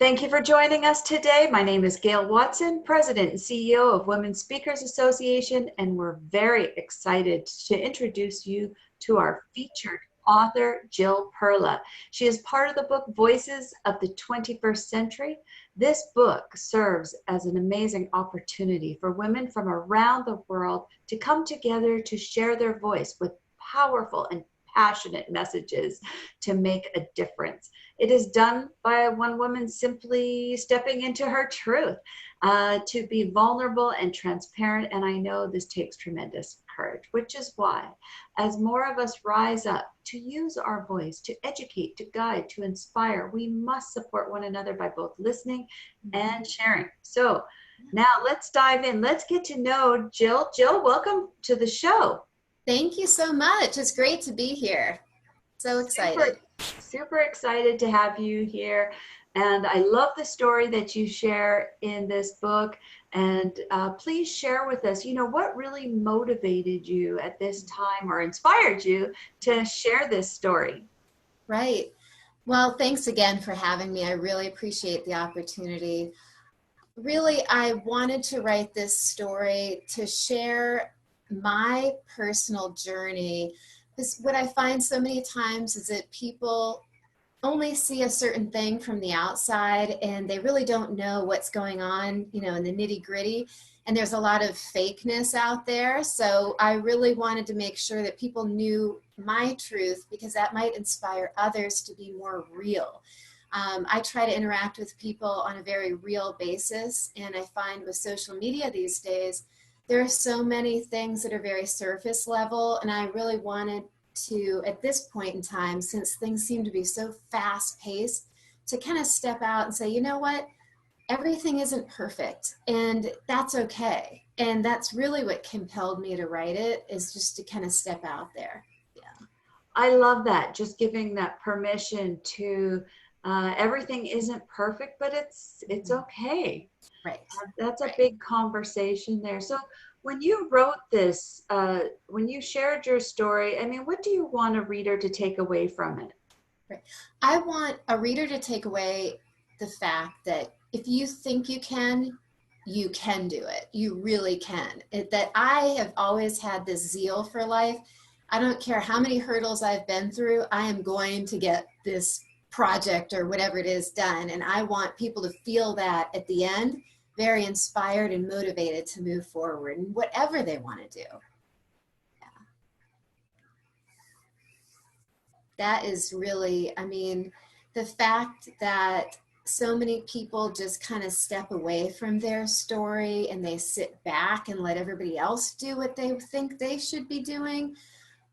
Thank you for joining us today. My name is Gail Watson, President and CEO of Women Speakers Association, and we're very excited to introduce you to our featured author, Jill Perla. She is part of the book Voices of the 21st Century. This book serves as an amazing opportunity for women from around the world to come together to share their voice with powerful and passionate messages to make a difference. It is done by one woman simply stepping into her truth, to be vulnerable and transparent. And I know this takes tremendous courage, which is why, as more of us rise up to use our voice, to educate, to guide, to inspire, we must support one another by both listening and sharing. So now let's dive in. Let's get to know Jill. Jill, welcome to the show. Thank you so much. It's great to be here. So excited. Super excited to have you here. And I love the story that you share in this book. And please share with us, what really motivated you at this time or inspired you to share this story? Right. Well, thanks again for having me. I really appreciate the opportunity. Really, I wanted to write this story to share my personal journey, because what I find so many times is that people only see a certain thing from the outside and they really don't know what's going on, in the nitty gritty. And there's a lot of fakeness out there. So I really wanted to make sure that people knew my truth, because that might inspire others to be more real. I try to interact with people on a very real basis. And I find with social media these days, there are so many things that are very surface level, and I really wanted to, at this point in time, since things seem to be so fast paced, to kind of step out and say, you know what, everything isn't perfect, and that's okay. And that's really what compelled me to write it, is just to kind of step out there. Yeah. I love that, just giving that permission to everything isn't perfect, but it's okay. Right. That's a big conversation there. So when you wrote this, when you shared your story, what do you want a reader to take away from it? Right. I want a reader to take away the fact that if you think you can do it. You really can. That I have always had this zeal for life. I don't care how many hurdles I've been through, I am going to get this project or whatever it is done. And I want people to feel that at the end, very inspired and motivated to move forward in whatever they want to do. Yeah. That is really, the fact that so many people just kind of step away from their story and they sit back and let everybody else do what they think they should be doing.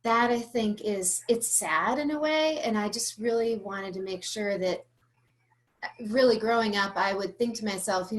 That I think it's sad in a way. And I just really wanted to make sure that, really growing up, I would think to myself,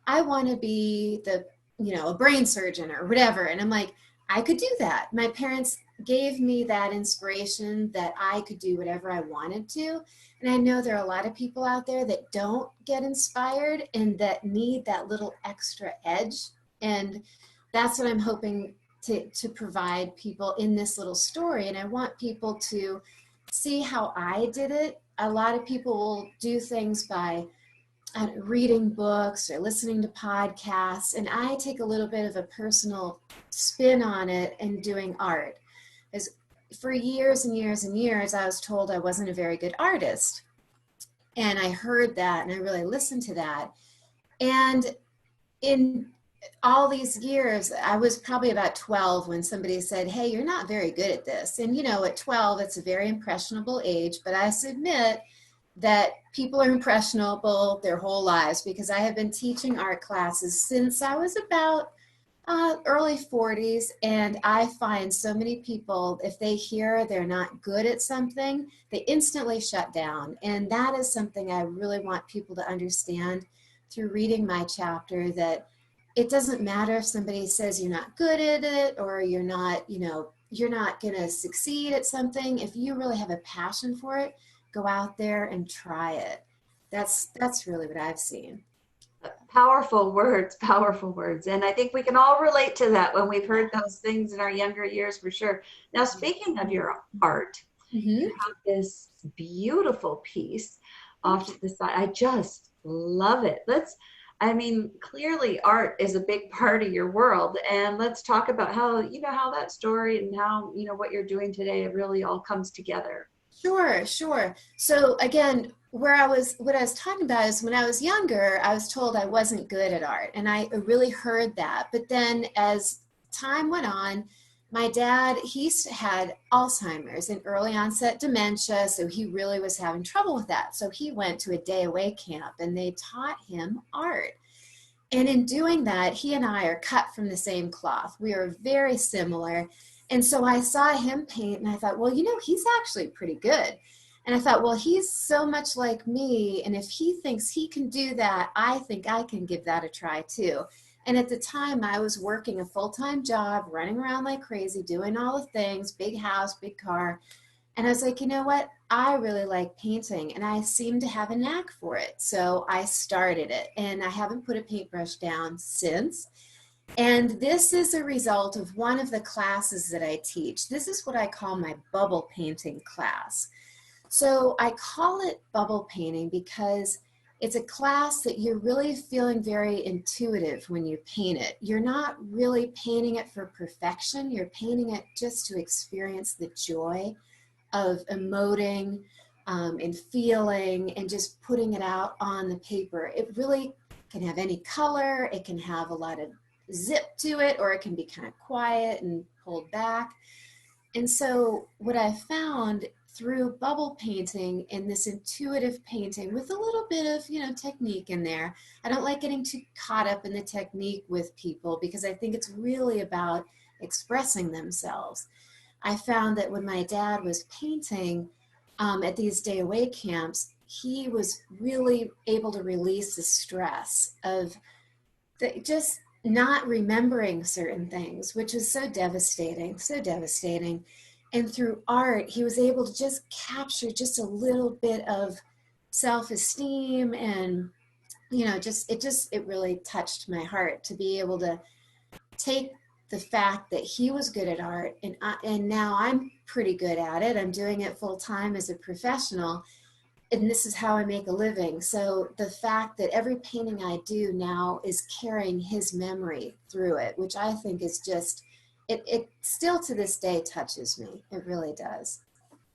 I want to be a brain surgeon or whatever. And I'm like, I could do that. My parents gave me that inspiration that I could do whatever I wanted to. And I know there are a lot of people out there that don't get inspired and that need that little extra edge. And that's what I'm hoping to provide people in this little story. And I want people to see how I did it. A lot of people will do things by reading books or listening to podcasts, and I take a little bit of a personal spin on it and doing art. As for years and years and years, I was told I wasn't a very good artist. And I heard that and I really listened to that. And in all these years, I was probably about 12 when somebody said, hey, you're not very good at this. And at 12, it's a very impressionable age, but I submit that people are impressionable their whole lives, because I have been teaching art classes since I was about early 40s. And I find so many people, if they hear they're not good at something, they instantly shut down. And that is something I really want people to understand through reading my chapter, that it doesn't matter if somebody says you're not good at it or you're not going to succeed at something. If you really have a passion for it, go out there and try it. That's really what I've seen. Powerful words. And I think we can all relate to that when we've heard those things in our younger years, for sure. Now, speaking of your art, you have this beautiful piece off to the side. I just Love it. I mean, clearly art is a big part of your world. And let's talk about how, how that story and how, what you're doing today really all comes together. Sure, sure. So again, what I was talking about is when I was younger, I was told I wasn't good at art, and I really heard that. But then as time went on, my dad, had Alzheimer's and early onset dementia, so he really was having trouble with that. So he went to a day away camp and they taught him art. And in doing that, he and I are cut from the same cloth. We are very similar. And so I saw him paint and I thought, well, he's actually pretty good. And I thought, well, he's so much like me. And if he thinks he can do that, I think I can give that a try too. And at the time, I was working a full time job, running around like crazy, doing all the things, big house, big car. And I was like, you know what? I really like painting and I seem to have a knack for it. So I started it and I haven't put a paintbrush down since. And this is a result of one of the classes that I teach. This is what I call my bubble painting class. So I call it bubble painting because it's a class that you're really feeling very intuitive when you paint it. You're not really painting it for perfection. You're painting it just to experience the joy of emoting and feeling and just putting it out on the paper. It really can have any color. It can have a lot of zip to it, or it can be kind of quiet and pulled back. And so what I found through bubble painting and this intuitive painting with a little bit of, technique in there. I don't like getting too caught up in the technique with people because I think it's really about expressing themselves. I found that when my dad was painting at these day away camps, he was really able to release the stress of just not remembering certain things, which is so devastating, so devastating. And through art, he was able to just capture just a little bit of self-esteem and it really touched my heart to be able to take the fact that he was good at art and now I'm pretty good at it. I'm doing it full time as a professional, and this is how I make a living. So the fact that every painting I do now is carrying his memory through it, which I think is just, it still to this day touches me. It really does.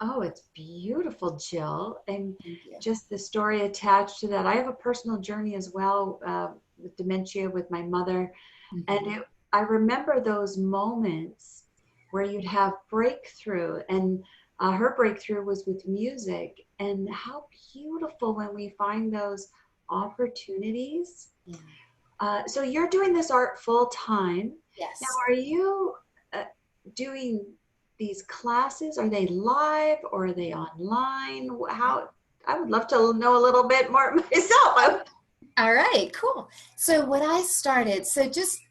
Oh, it's beautiful, Jill. And Thank you. just the story attached to that. I have a personal journey as well with dementia with my mother. And Mhm. I remember those moments where you'd have breakthrough, and her breakthrough was with music. And how beautiful when we find those opportunities. Yeah. So you're doing this art full time. Now, Yes. are you uh, doing these classes? Are they live or are they online? How? I would love to know a little bit more myself. All right, cool. So what I started,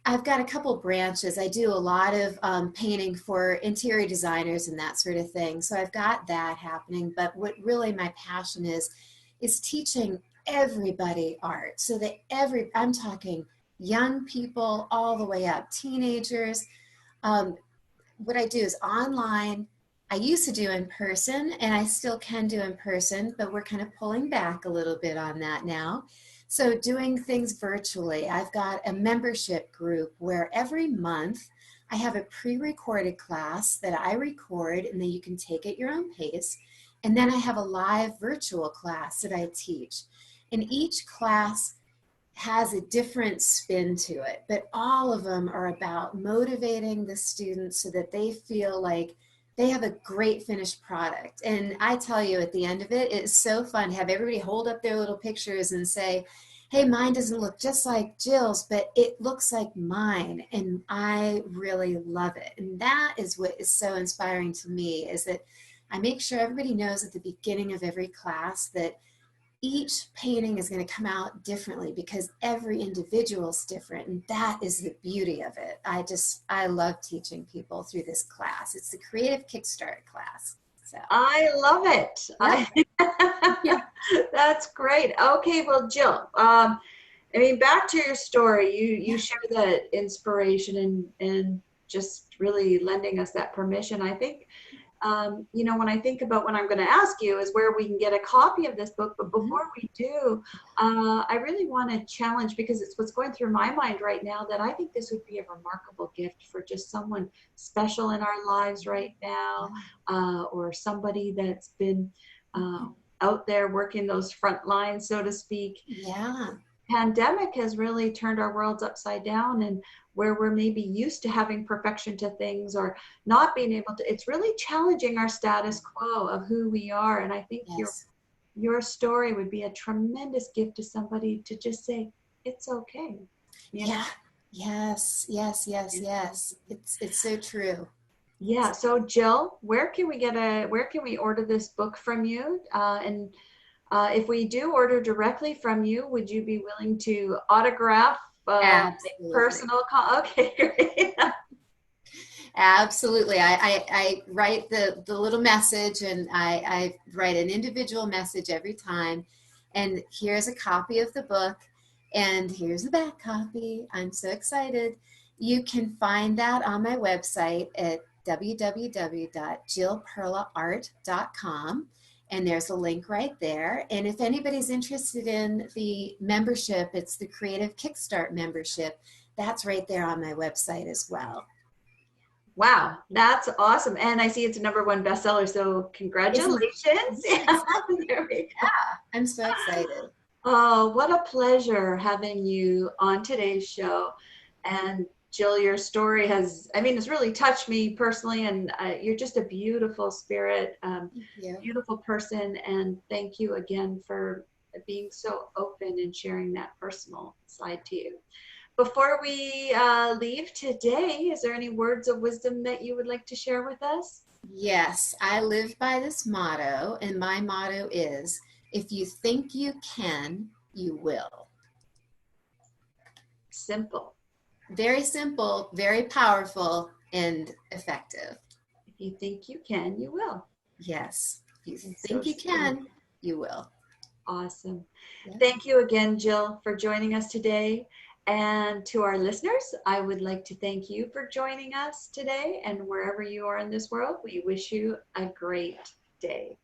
I've got a couple branches. I do a lot of painting for interior designers and that sort of thing. So I've got that happening. But what really my passion is teaching everybody art. So that I'm talking young people all the way up, teenagers. Um, what I do is online. I used to do in person, and I still can do in person, but we're kind of pulling back a little bit on that now. So, doing things virtually, I've got a membership group where every month I have a pre recorded class that I record and then you can take at your own pace. And then I have a live virtual class that I teach. And each class has a different spin to it, but all of them are about motivating the students so that they feel like they have a great finished product. And I tell you, at the end of it, it's so fun to have everybody hold up their little pictures and say, hey, mine doesn't look just like Jill's, but it looks like mine. And I really love it. And that is what is so inspiring to me, is that I make sure everybody knows at the beginning of every class that each painting is going to come out differently because every individual is different, and that is the beauty of it. I love teaching people through this class. It's the creative kickstart class. So I love it. yeah. Yeah. That's great. Okay, well, Jill, I mean, back to your story. You Yeah. share that inspiration and just really lending us that permission. I think you know, when I think about what I'm going to ask you is where we can get a copy of this book. But Mhm. before we do, I really want to challenge, because it's what's going through my mind right now, that I think this would be a remarkable gift for just someone special in our lives right now, or somebody that's been out there working those front lines, so to speak. Yeah. Pandemic has really turned our worlds upside down, and where we're maybe used to having perfection to things or not being able to, it's really challenging our status quo of who we are. And I think Yes. your story would be a tremendous gift to somebody to just say it's okay, you know. Yeah. Yes. Yes. Yes. Yes. It's so true. Yeah, so Jill, where can we order this book from you, and if we do order directly from you, would you be willing to autograph, Absolutely. personal? Okay, great. Absolutely. I write the little message, and I write an individual message every time. And here's a copy of the book, and here's the back copy. I'm so excited. You can find that on my website at www.jillperlaart.com. And there's a link right there. And if anybody's interested in the membership, it's the Creative Kickstart membership. That's right there on my website as well. Wow, that's awesome. And I see it's a #1 bestseller, so Isn't congratulations. Yes, There we go. I'm so excited. Oh, what a pleasure having you on today's show. And Jill, your story has, I mean, it's really touched me personally, and you're just a beautiful spirit, Thank you. beautiful person. And thank you again for being so open and sharing that personal side to you. Before we leave today, is there any words of wisdom that you would like to share with us? Yes, I live by this motto, and my motto is if you think you can, you will. Simple. Very simple, very powerful, and effective. If you think you can, you will. Yes, if you And so think you true. can, you will. Awesome. Yeah. Thank you again, Jill, for joining us today. And to our listeners, I would like to thank you for joining us today. And wherever you are in this world, we wish you a great day.